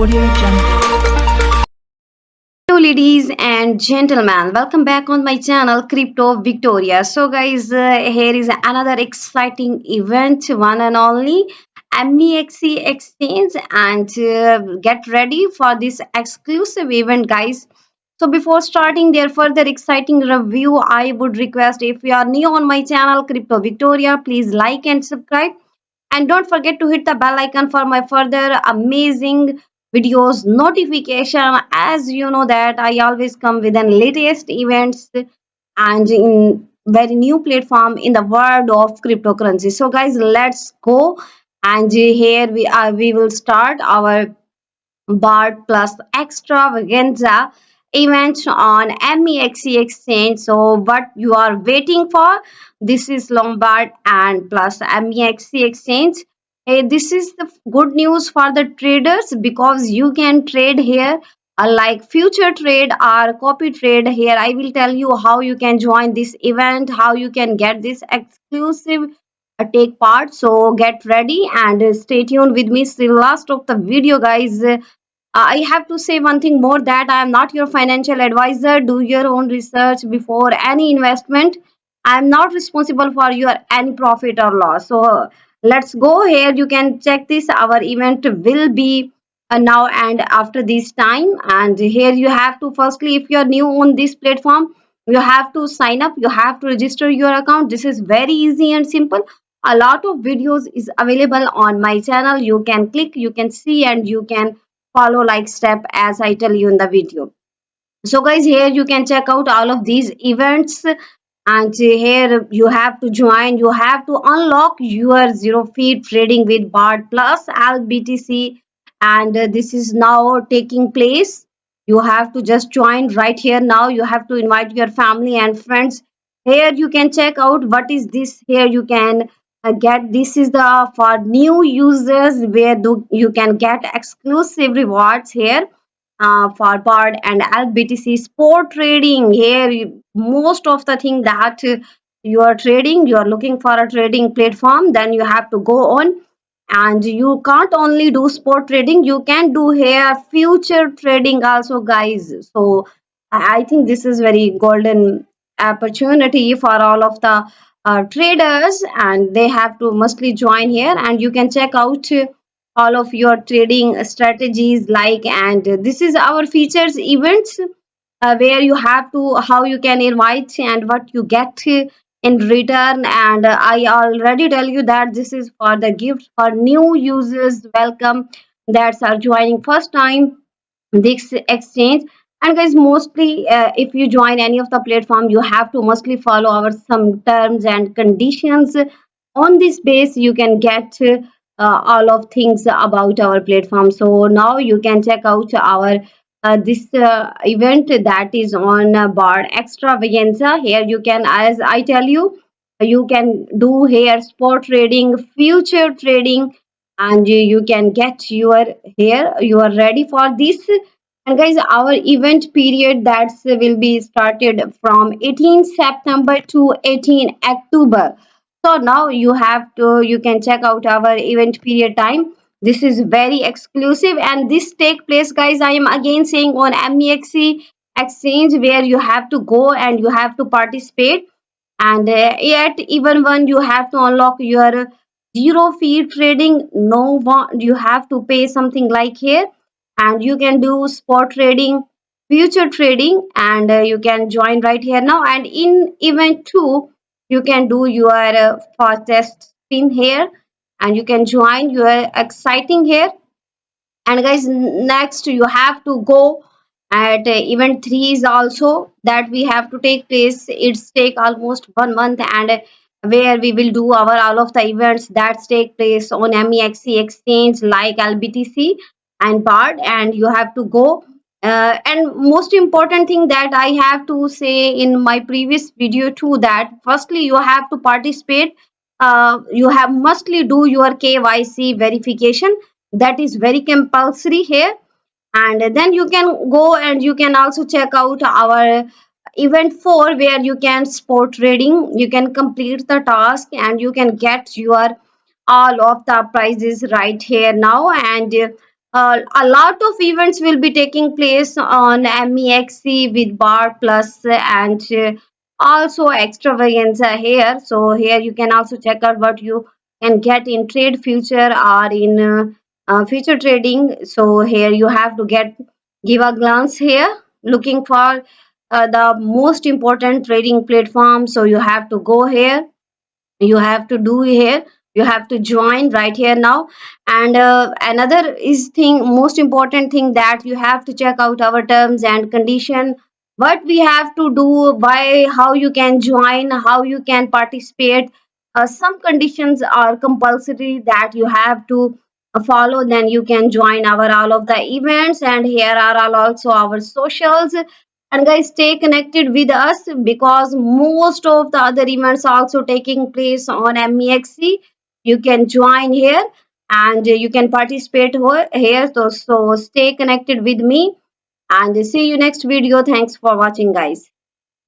Audio Jungle. Hello, ladies and gentlemen. Welcome back on my channel, Crypto Victoria. So, guys, here is another exciting event, one and only MEXC Exchange, and get ready for this exclusive event, guys. So, before starting their further exciting review, I would request if you are new on my channel, Crypto Victoria, please like and subscribe. And don't forget to hit the bell icon for my further amazing videos notification. As you know that I always come with the latest events and in very new platform in the world of cryptocurrency. So guys, let's go. And here we will start our BART plus extravaganza event on MEXC exchange. So what you are waiting for? This is Lombard and plus MEXC exchange. Hey, this is the good news for the traders because you can trade here like future trade or copy trade here. I will tell you how you can join this event, how you can get this exclusive take part. So get ready and stay tuned with me till last of the video, guys. I have to say one thing more that I am not your financial advisor. Do your own research before any investment. I am not responsible for your any profit or loss. So let's go here. You can check this. Our event will be now and after this time. And here you have to firstly, if you are new on this platform, you have to sign up. You have to register your account. This is very easy and simple. A lot of videos is available on my channel. You can click, you can see, and you can follow like step as I tell you in the video. So guys, here you can check out all of these events, and here you have to join, you have to unlock your zero fee trading with BART plus LBTC, and this is now taking place. You have to just join right here now. You have to invite your family and friends. Here you can check out what is this. Here you can get, this is the for new users where you can get exclusive rewards here for BARD and LBTC sport trading. Here, most of the thing that you are trading, you are looking for a trading platform, then you have to go on. And you can't only do sport trading, you can do here future trading also, guys. So I think this is very golden opportunity for all of the traders, and they have to mostly join here, and you can check out all of your trading strategies like, and this is our features events where you have to how you can invite and what you get in return. And I already tell you that this is for the gift for new users, welcome, that are joining first time this exchange. And guys, mostly if you join any of the platform, you have to mostly follow our some terms and conditions. On this base you can get all of things about our platform. So now you can check out our this event that is on bar extravaganza. Here you can, as I tell you, you can do here sport trading, future trading, and you can get your here, you are ready for this. And guys, our event period that will be started from 18 September to 18 October. So now you have to, you can check out our event period time. This is very exclusive, and this take place, guys, I am again saying, on MEXC exchange, where you have to go and you have to participate. And yet even when you have to unlock your zero fee trading, no one, you have to pay something like here, and you can do spot trading, future trading, and you can join right here now. And in event 2 you can do your fastest spin here, and you can join your exciting here. And guys, next you have to go at event 3 is also that we have to take place. It's take almost 1 month, and where we will do our all of the events that take place on MEXC exchange like LBTC and BARD, and you have to go. And most important thing that I have to say in my previous video too, that firstly you have to participate. You have mustly do your KYC verification. That is very compulsory here. And then you can go and you can also check out our event 4 where you can sport trading, you can complete the task, and you can get your all of the prizes right here now. And A lot of events will be taking place on MEXC with Bar Plus and also extravaganza here. So here you can also check out what you can get in trade future or in future trading. So here you have to give a glance here, looking for the most important trading platform. So you have to go here, you have to do here, you have to join right here now. And another is thing, most important thing, that you have to check out our terms and condition, what we have to do, by how you can join, how you can participate. Some conditions are compulsory that you have to follow, then you can join our all of the events. And here are all also our socials. And guys, stay connected with us because most of the other events are also taking place on MEXC. You can join here and you can participate here. So stay connected with me and see you next video. Thanks for watching, guys.